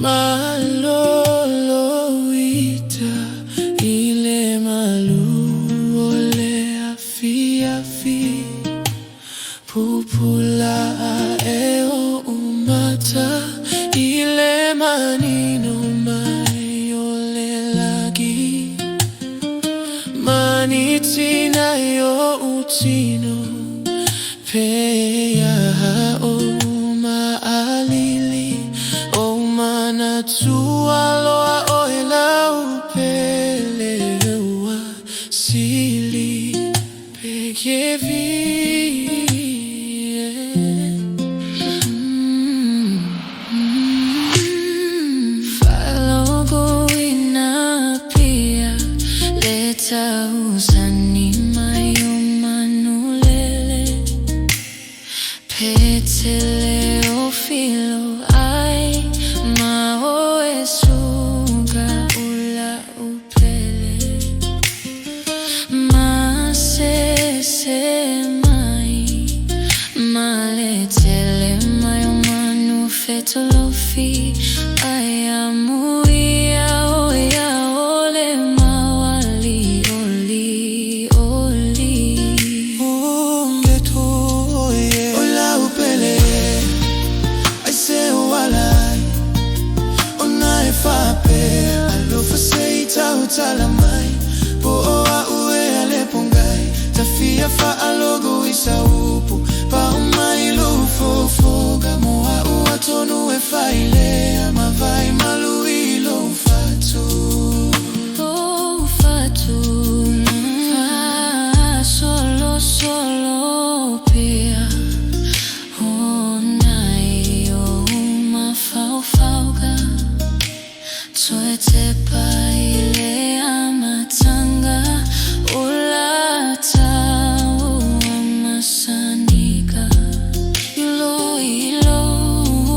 Maloloita ile malu ole afi pupula eo umata ile manino mayole lagi manitina yo utino peya o maalili o manatualoa oela upelewa sili pekevi Usani mayo manulele petele ofilo ai mao esuga ula upele masese mai maletele mayo manufetolofi ayamuia oya ole talamai poa ue alepongai tafia fa alogo isaupu pa umai lufo gamoa uatonu e faile amavai maluilo fatu solo pia onai o mafauga Toete paile amatanga ulata uamasanika ilo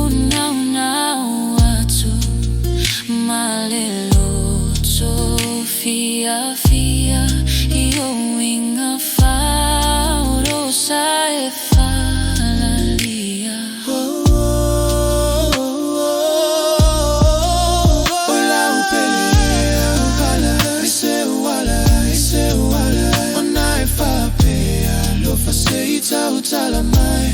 unau watu malelo tofia iyo winga faurosa efalalia talamai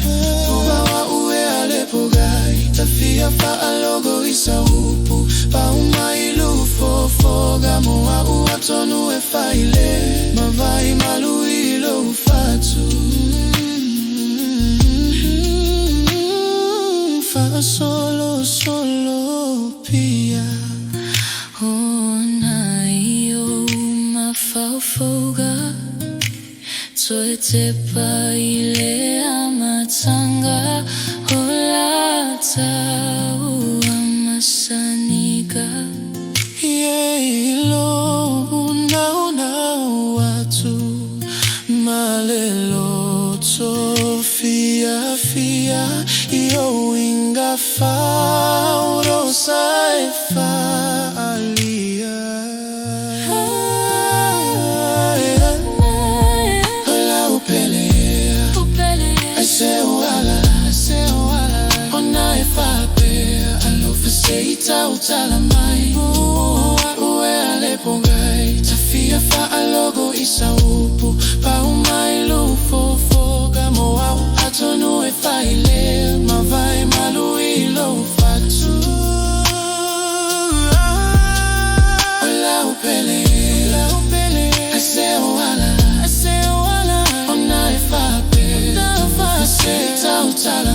uwawa ue alepogai tafia fa alogo isaupu pa umai lufo gamoa uatonu e faile mavai maluilo ufatu fa solo pia onai o mafauga Toete paile amatanga olata uamasanika ilo unau watu malelo tofia iyo winga faurosa efalia talamai ue alepongai tafia fa alogo isaupu pa umai lufo gamoa uatonu e faile mavai maluilo fatu ola upele asewala ona e fape talamai